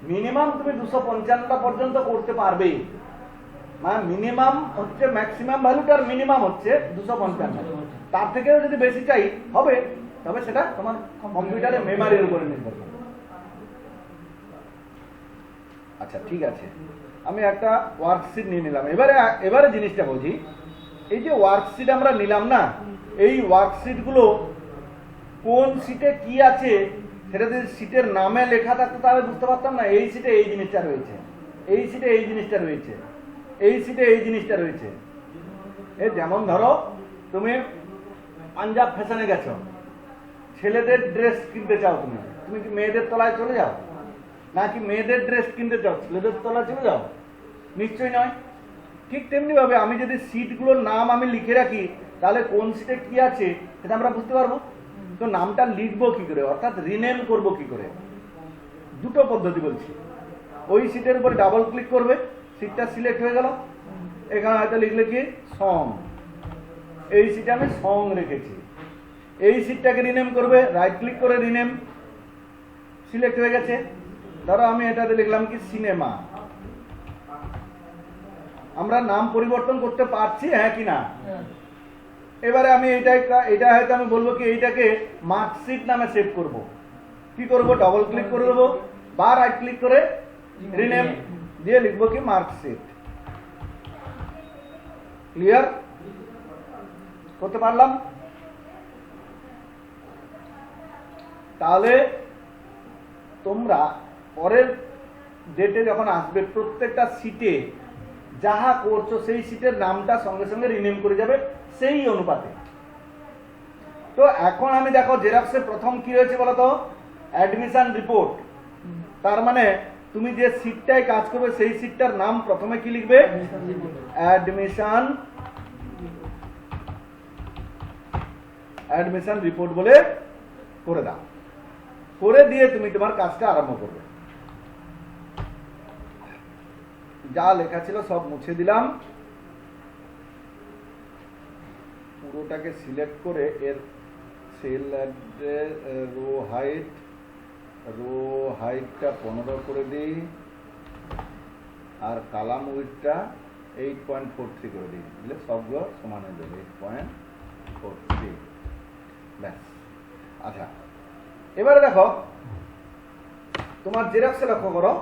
Minimum তুমি 255টা পর্যন্ত করতে পারবে, মানে মিনিমাম হচ্ছে ম্যাক্সিমাম ভ্যালুটার মিনিমাম হচ্ছে 255। তার থেকেও যদি বেশি চাই হবে, তবে সেটা তোমার কম্পিউটারের মেমারির উপরে নির্ভর করে। আচ্ছা ঠিক আছে, আমি একটা ওয়ার্কশিট নিয়ে নিলাম। এবারে জিনিসটা বুঝি, এই যে ওয়ার্কশিট আমরা নিলাম না, এই ওয়ার্কশিট গুলো কোন সিটে কি আছে সেটা যদি সিটের নামে লেখা থাকতো তাহলে বুঝতে পারতাম না। এই সিটে এই জিনিসটা রয়েছে, এই সিটে এই জিনিসটা রয়েছে, এই সিটে এই জিনিসটা রয়েছে। এই যেমন ধরো তুমি পাঞ্জাব ফ্যাশনে গেছো, ছেলেদের ড্রেস কিনতে চাও, তুমি কি মেয়েদের তলায় চলে যাও, নাকি মেয়েদের ড্রেস কিনতে চাও ছেলেদের তলায় চলে যাও? নিশ্চয়ই নয়। ঠিক তেমনি ভাবে আমি যদি সিটগুলোর নাম আমি লিখে রাখি, তাহলে কোন সিটে কি আছে সেটা আমরা বুঝতে পারবো। তো নামটা লিখবো কি করে, অর্থাৎ রিনেম করবো কি করে? দুটো পদ্ধতি বলছি। ওই সিটের উপরে ডাবল ক্লিক করবে, সিটটা সিলেক্ট হয়ে গেল, এখানে হয়তো লিখলে কি সং, এই সিটে আমি সং রেখেছি। এই সিটটাকে রিনেম করবে, রাইট ক্লিক করে রিনেম, সিলেক্ট হয়ে গেছে। ধরো আমি এটাতে লিখলাম কি সিনেমা। আমরা নাম পরিবর্তন করতে পারছি, হ্যাঁ কি না? এবারে আমি এটা হয়তো আমি বলবো কি এইটাকে মার্কশিট নামে সেভ করব। কি করব? ডবল ক্লিক করে দেবো বা রাইট ক্লিক করে রিনেম দিয়ে লিখবো কি মার্কশিট। ক্লিয়ার করতে পারলাম? তাহলে তোমরা পরের ডেটে যখন আসবে প্রত্যেকটা সিটে যাহা করছো সেই সিটের নামটা সঙ্গে সঙ্গে রিনেম করে যাবে সেই অনুপাতে। তো এখন আমি দেখো জেরক্সে প্রথম কি হয়েছে বলতো, অ্যাডমিশন রিপোর্ট। তার মানে তুমি যে সিটটায় কাজ করবে সেই সিটটার নাম প্রথমে কি লিখবে? অ্যাডমিশন রিপোর্ট বলে করে দাও। করে দিয়ে তুমি তোমার কাজটা আরম্ভ করবে। যা লেখা ছিল সব মুছে দিলাম, পুরোটাকে সিলেক্ট করে এর সেল রো হাইটটা 15 করে দিই, আর কালাম উইডথটা 8.43 করে দিই, দিলে সবগুলো সমান হয়ে যাবে 8.43। ব্যাস। আচ্ছা এবারে দেখো তোমার জেরক্সে লক্ষ্য করো,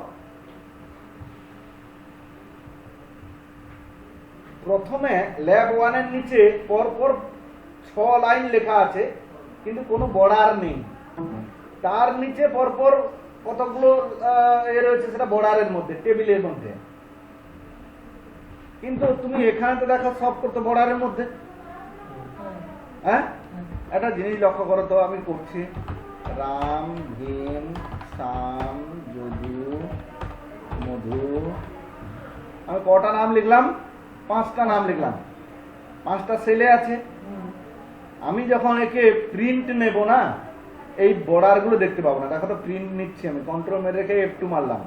প্রথমে ল্যাব 1 এর নিচে পরপর 6 লাইন লেখা আছে, কিন্তু কোনো বর্ডার নেই। তার নিচে পরপর কতগুলো রয়েছে সেটা বর্ডারের মধ্যে, টেবিলের মধ্যে। কিন্তু তুমি এখানে তো দেখো সব করতো বর্ডারের মধ্যে। হ্যাঁ, একটা জিনিস লক্ষ্য করো তো, আমি করছি রাম, ভীম, শ্যাম, যদু, মধু, আমি কটা নাম লিখলাম? 5টা নাম লিখলাম, 5টা সেলে আছে। আমি যখন একে প্রিন্ট নেব না, এই বর্ডার গুলো দেখতে পাবো না। দেখো তো প্রিন্ট নিচ্ছি আমি, কন্ট্রোল মেরে রেখে F2 মারলাম,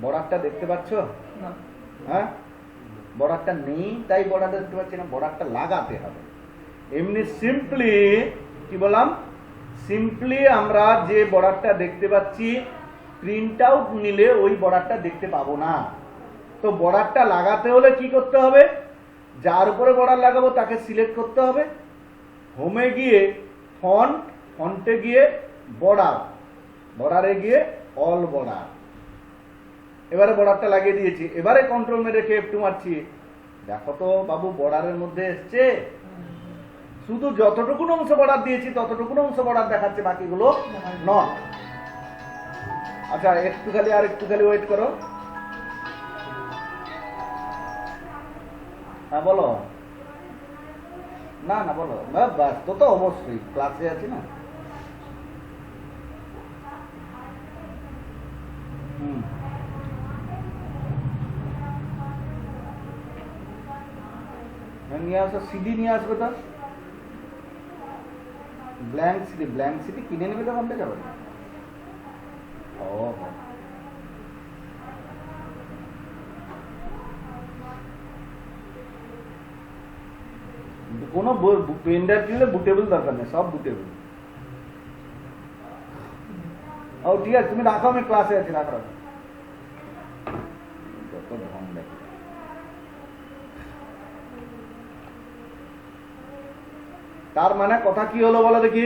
বর্ডারটা দেখতে পাচ্ছ? হ্যাঁ, বর্ডারটা নেই তাই বর্ডার দেখতে পাচ্ছি না, বর্ডারটা লাগাতে হবে। এমনি সিম্পলি কি বললাম, সিম্পলি আমরা যে বর্ডারটা দেখতে পাচ্ছি প্রিন্ট আউট নিলে ওই বর্ডারটা দেখতে পাবো না। তো বর্ডারটা লাগাতে হলে কি করতে হবে? যার উপরে বর্ডার লাগাবো তাকে সিলেক্ট করতে হবে, হোমে গিয়ে ফন্টে গিয়ে বর্ডার, বর্ডারে গিয়ে অল বর্ডার। এবারে বর্ডারটা লাগিয়ে দিয়েছি। এবারে কন্ট্রোল মেরে রেখে F2 মারছি, দেখো তো বাবু বর্ডারের মধ্যে এসছে। শুধু যতটুকু অংশ বর্ডার দিয়েছি ততটুকু অংশ বর্ডার দেখাচ্ছে, বাকিগুলো নট। আচ্ছা একটু খালি ওয়েট করো। হ্যাঁ বলো। না বলো, ব্যস্ত তো অবশ্যই, ক্লাসে আছি না। নিয়ে আসো, সিডি নিয়ে আসবে তো, ব্ল্যাঙ্ক সিডি কিনে নেবে তো ওখান থেকে যাবে। ও কোনো পেন ড্রাইভ কিনলে বুটেবল দরকার নেই, সব বুটেবল। ও ঠিক আছে, তুমি রাখো, আমি ক্লাসে আছি, রাখো। যত ঢং দেখো। তার মানে কথা কি হলো বলো দেখি,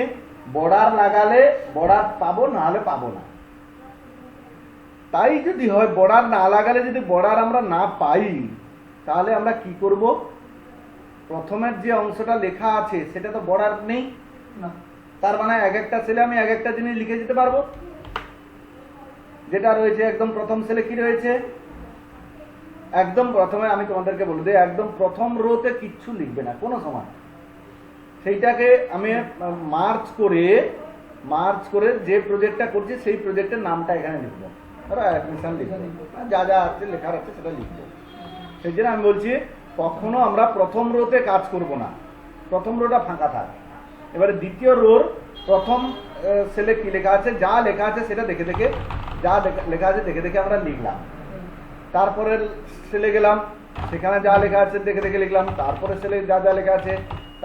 বর্ডার লাগালে বর্ডার পাবো, না হলে পাবো না। তাই যদি হয় বর্ডার না লাগালে যদি বর্ডার আমরা না পাই, তাহলে আমরা কি করব? প্রথমের যে অংশটা লেখা আছে সেটা তো বর্ডার নেই, তার মানে এক একটা সেলে আমি এক একটা জিনিস লিখে যেতে পারবো। যেটা রয়েছে একদম প্রথম সেলে কি রয়েছে, একদম প্রথমে আমি তোমাদেরকে বলে দিই, একদম প্রথম রোতে কিচ্ছু লিখবে না কোনো সময়। সেইটাকে আমি মার্চ করে যে প্রজেক্টটা করছি সেই প্রজেক্টের নামটা এখানে লিখবো, অ্যাডমিশন লিখবো, যা যা আছে লেখার আছে সেটা লিখবো। সেই জন্য আমি বলছি কখনো আমরা প্রথম রোতে কাজ করব না, প্রথম রোটা ফাঁকা থাক। এবারে দ্বিতীয় রোর প্রথম সেলে কি লেখা আছে, যা লেখা আছে সেটা দেখে দেখে, যা লেখা আছে দেখে দেখে আমরা লিখলাম। তারপরে সেলে গেলাম, সেখানে যা লেখা আছে দেখে দেখে লিখলাম। তারপরে সেলে যা যা লেখা আছে,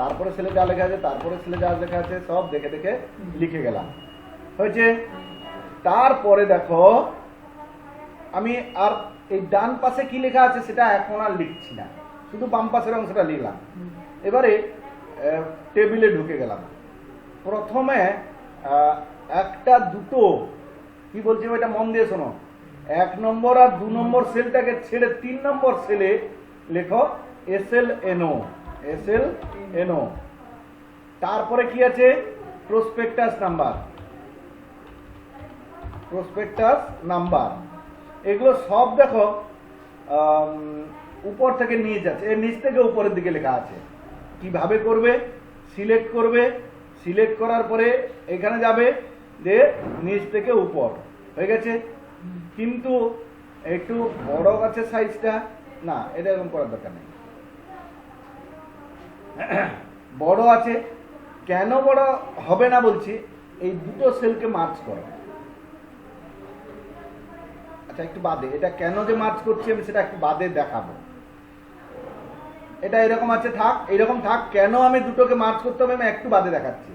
তারপরে সেলে যা লেখা আছে, তারপরে সেলে যা লেখা আছে সব দেখে দেখে লিখে গেলাম। হয়েছে? তারপরে দেখো আমি আর এই ডান পাশে কি লেখা আছে সেটা এখন আর লিখছি না, শুধু বাম পাশের অংশটা লিখলাম। এবারে টেবিলে ঢুকে গেলাম। প্রথমে একটা দুটো কি বলছি ওইটা মন দিয়ে শোনো। 1 নম্বর আর 2 নম্বর সেলটাকে ছেড়ে 3 নম্বর সেলে লেখো SLNO। তারপরে কি আছে, প্রসপেক্টাস নাম্বার। এগুলো সব দেখো উপর থেকে নিচ আছে, নিচ থেকে উপরের দিকে লেখা আছে। কিভাবে করবে, সিলেক্ট করবে, সিলেক্ট করার পরে এখানে যাবে, যে নিচ থেকে উপর হয়ে গেছে। কিন্তু একটু বড় আছে সাইজটা, না এটা এরকম করার দরকার নেই, বড় আছে। কেন বড় হবে না বলছি, এই দুটো সেলকে মার্চ করো। আচ্ছা একটু বাদে, এটা কেন যে মার্চ করছি আমি সেটা একটু বাদে দেখাবো। এটা এরকম আছে, থাক এরকম থাক। কেন আমি দুটোকে মার্চ করতে হবে আমি একটু বাদে দেখাচ্ছি।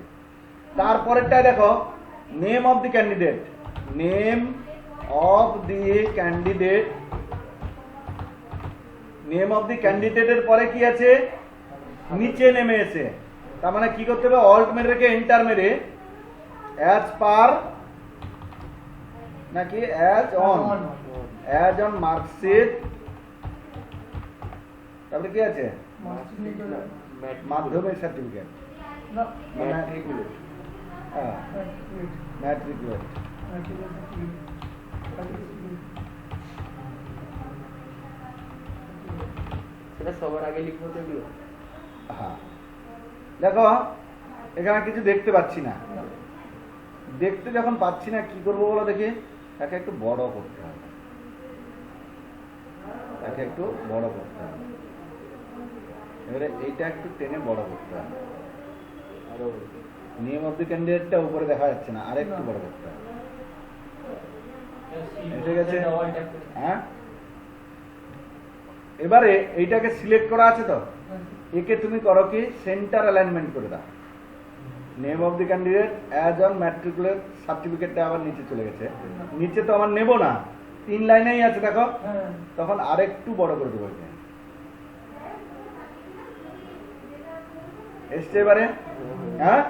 তারপরেরটাই দেখো, name of the candidate. Name of the ক্যান্ডিডেটের পরে কি আছে, নিচে নেমে এসে, তার মানে কি করতে হবে, অল্ট মেরে রেখে এন্টার মেরে অ্যাজ পার নাকি অ্যাজ অন মার্কশিট, তারপরে কি আছে, মাধ্যমিক সার্টিফিকেট, ম্যাট্রিকুলেট। সেটা সবার আগে লিখবো তো এগুলো। হ্যাঁ দেখো এখানে কিছু দেখতে পাচ্ছি না, দেখতে যখন পাচ্ছি না কি করবো বলো দেখি, তাকে একটু বড় করতে হবে, এবারে এইটা একটু টেনে বড় করতে হবে। আরো নেম অফ দি ক্যান্ডিডেটটা উপরে দেখা যাচ্ছে না, আরেকটু বড় করতে হবে। ঠিক আছে, হ্যাঁ এবারে এইটাকে সিলেক্ট করা আছে তো, একে তুমি করো কি সেন্টার অ্যালাইনমেন্ট করে দাও। Name of the candidate as on matriculate সার্টিফিকেটটা আবার নিচে চলে গেছে, নিচে তো আমার নেব না, 3 লাইনেই আছে দেখো, তখন আরেকটু বড় করে দেবো। এসছে এবারে, হ্যাঁ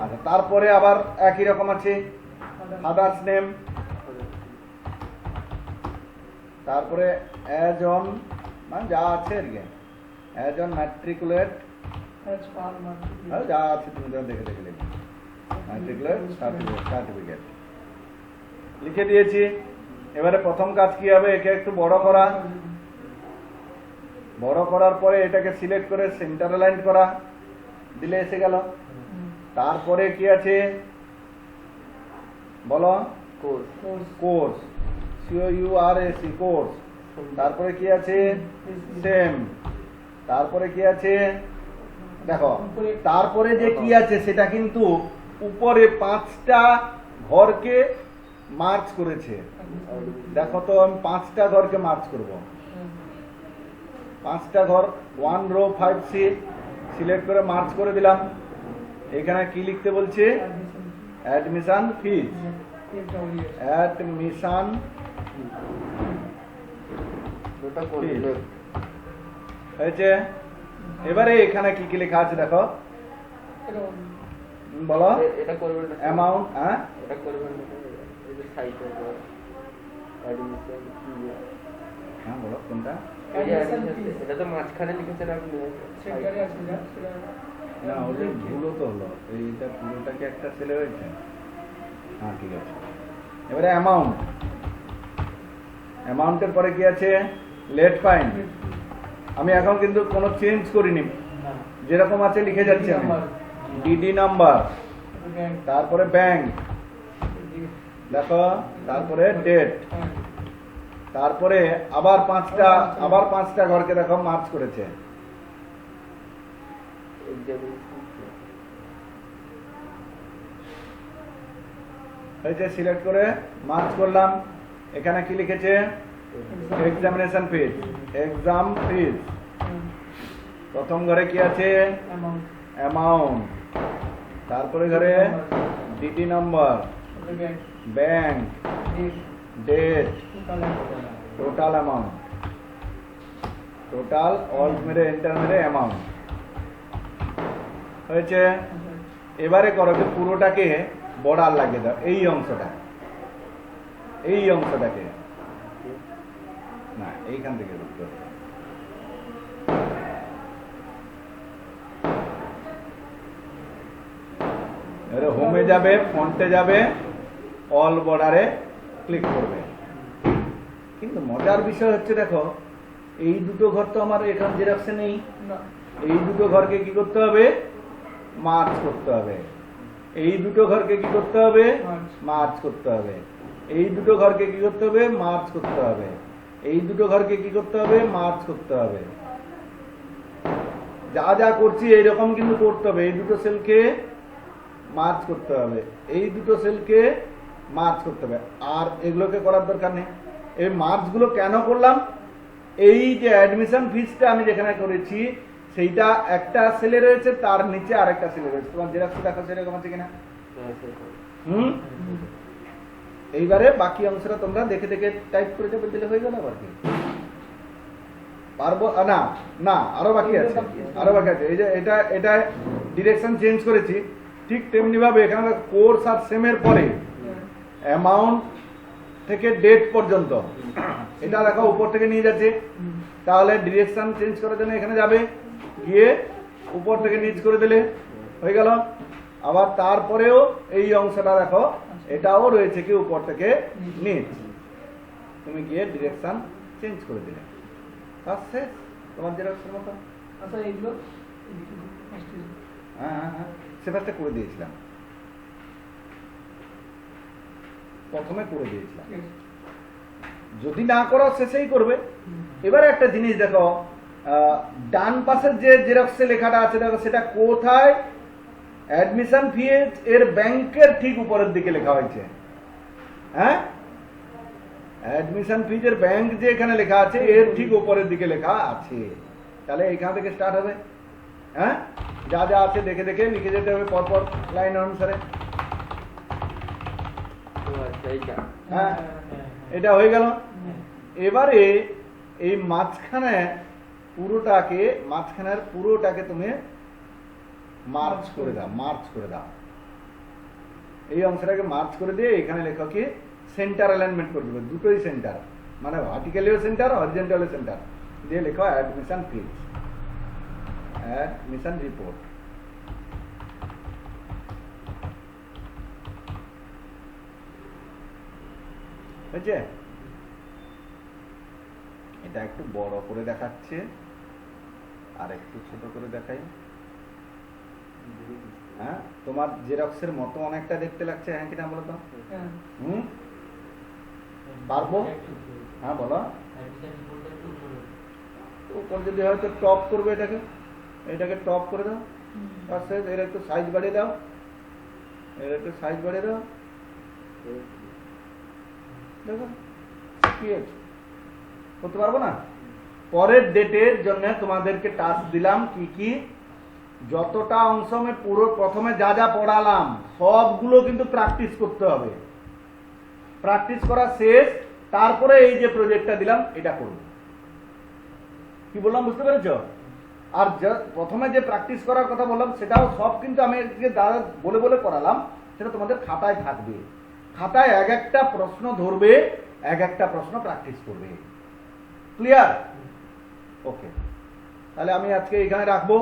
আচ্ছা। তারপরে আবার একই রকম আছে, ফাদার্স নেম, তারপরে অ্যাজ অন মানে যা আছে আর কি, অ্যাজ অন ম্যাট্রিকুলেট, যা আছে তুমি দেখে দেখে লিখবে, ম্যাট্রিকুলেট সার্টিফিকেট। লিখে দিয়েছি। এবারে প্রথম কাজ কি হবে, একে একটু বড় করা, বড় করার পরে এটাকে সিলেক্ট করে সেন্টার অ্যালাইন করা, দিলে এসে গেল। তারপরে কি আছে বলো, কোর্স কোর্স, COURS কোর্স। তারপরে কি আছে, সেম। তারপরে কি আছে দেখো, তারপরে যে কি আছে সেটা কিন্তু উপরে 5টা ঘরকে মার্চ করেছে। দেখো তো, আমি 5টা ঘরকে মার্চ করব। 5টা ঘর 1 রো 5 সিট সিলেক্ট করে মার্চ করে দিলাম। এখানে কি লিখতে বলছে, অ্যাডমিশন ফিজ, অ্যাডমিশন ওটা কোন ঠিক। হয়েছে। এবারে এখানে কি কি লেখা আছে দেখো, বলো। এটা করবেন না অ্যামাউন্ট, হ্যাঁ এটা করবেন না, এই যে সাইটের পর অ্যাডমিশন ফি, হ্যাঁ বলো কোনটা। এই যে admission, এটা তো মাঝখানে লিখেছেন আপনি সেন্টারে আছে না ওদের ভুলও তো হলো, এইটা পুরোটাকে একটা ছেলে হয়েছে। হ্যাঁ ঠিক আছে। এবারে অ্যামাউন্ট, অ্যামাউন্টের পরে কি আছে, লেট ফাইন। আমি এখন কিন্তু কোনো চেঞ্জ করিনি, যেরকম আছে লিখে যাচ্ছি আমি। ডিডি নাম্বার, তারপরে ব্যাংক, দেখো, তারপরে ডেট, তারপরে আবার 5টা ঘরকে দেখো মার্চ করেছে। হয়েছে, সিলেক্ট করে মার্চ করলাম। এখানে কি লিখেছে, এক্সামিনেশন ফিজ, এক্সাম ফিজ। প্রথম ঘরে কি আছে, অ্যামাউন্ট, তারপরে ঘরে DD number, bank, date, total amount, total alt মেরে এন্টার মেরে অ্যামাউন্ট। হয়েছে। এবারে করো যে পুরোটাকে বর্ডার লাগিয়ে দাও, এই অংশটা, এই অংশটাকে না, এইখান থেকে করতে হবে। এবারে হোমে যাবে, ফন্টে যাবে, অল বর্ডারে ক্লিক করবে। কিন্তু মজার বিষয় হচ্ছে দেখো, এই দুটো ঘর তো আমার এখান জেরক্সে নেই। এই দুটো ঘরকে কি করতে হবে, মার্চ করতে হবে। এই দুটো ঘরকে কি করতে হবে, মার্চ করতে হবে। এই দুটো ঘরকে কি করতে হবে, মার্চ করতে হবে। এই দুটো ঘরকে কি করতে হবে, মার্চ করতে হবে। যা যা করছি এইরকম কিন্তু করতে হবে। এই দুটো সেলকে মার্চ করতে হবে, এই দুটো সেলকে মার্চ করতে হবে। আর এগুলোকে করার দরকার নেই। এই মার্চগুলো কেন করলাম, এই যে অ্যাডমিশন ফিজটা আমি যেখানে করেছি সেইটা একটা সেলে রয়েছে, তার নিচে আরেকটা সেলে রয়েছে। তোমার জেরক্স দেখা সেরকম আছে কিনা। এইবারে বাকি অংশটা তোমরা দেখে দেখে টাইপ করে যাবে, দিলে হয়ে গেল। আবার কি পারবো না, না আরো বাকি আছে, আরো বাকি আছে। এই যে এটা ডিরেকশন চেঞ্জ করেছি, ঠিক তেমনি ভাবে এখানে কোর্স আর সেমের পরে অ্যামাউন্ট থেকে ডেট পর্যন্ত এটা দেখো উপর থেকে নিয়ে যাচ্ছে। তাহলে ডিরেকশন চেঞ্জ করার জন্য এখানে যাবে, গিয়ে উপর থেকে নিচ করে দিলে হয়ে গেল। আবার তারপরেও এই অংশটা দেখো, এটাও রয়েছে কি উপর থেকে নিচ, তুমি গিয়ে ডিরেকশন চেঞ্জ করে দিলে, শেষ তোমার জেরক্সের মতো। হ্যাঁ হ্যাঁ হ্যাঁ, সেটা করে দিয়েছিলাম, প্রথমে করে দিয়েছিলাম। যদি না করো শেষেই করবে। এবার একটা জিনিস দেখো, ডান পাশের যে জেরক্সে লেখাটা আছে দেখো, সেটা কোথায়, অ্যাডমিশন ফি এর ব্যাংকের ঠিক উপরের দিকে লেখা হয়েছে। হ্যাঁ, অ্যাডমিশন ফিজের ব্যাংক যে এখানে লেখা আছে এর ঠিক উপরের দিকে লেখা আছে। তাহলে এখান থেকে স্টার্ট হবে। হ্যাঁ, যা যা আছে দেখে দেখে লিখে যেতে হবে পরপর লাইন অনুসারে। হ্যাঁ, এটা হয়ে গেল। এবারে এই মাঝখানের পুরোটাকে তুমি মার্চ করে দাও, মার্চ করে দাও। এই অংশটাকে মার্চ করে দিয়ে এখানে লেখো কি সেন্টার অ্যালাইনমেন্ট করে দেবে, দুটোই সেন্টার, মানে ভার্টিক্যালিও সেন্টার, হরিজন্টালিও সেন্টার দিয়ে লেখো অ্যাডমিশন ফিজ, অ্যাডমিশন রিপোর্ট। হয়েছে? এটা একটু বড় করে দেখাচ্ছে, আর একটু ছোট করে দেখাই। হ্যাঁ, তোমার জেরক্সের মতো অনেকটা দেখতে লাগছে, হ্যাঁ কিনা বলো তো? হুম, পারবো? হ্যাঁ বলো। উপর যদি হয়তো টপ করবে, এটাকে টপ করে দাও, আচ্ছা এর একটু সাইজ বাড়িয়ে দাও, এর একটু সাইজ বাড়িয়ে দাও, দেখো কি আছে, করতে পারবো না? পরের ডেটের জন্য তোমাদেরকে টাস্ক দিলাম কি কি, যতটা অংশ আমি পুরো প্রথমে যা যা পড়ালাম সবগুলো কিন্তু প্র্যাকটিস করতে হবে। প্র্যাকটিস করা শেষ, তারপরে এই যে প্রজেক্টটা দিলাম এটা করবে। কি বললাম বুঝতে পেরেছো? আর প্রথমে যে প্র্যাকটিস করার কথা বললাম সেটাও সব কিন্তু আমি দাদা বলে বলে করালাম, সেটা তোমাদের খাতায় থাকবে। খাতায় এক একটা প্রশ্ন ধরবে, এক একটা প্রশ্ন প্র্যাকটিস করবে। ক্লিয়ার? ওকে, তাহলে আমি আজকে এখানে রাখবো।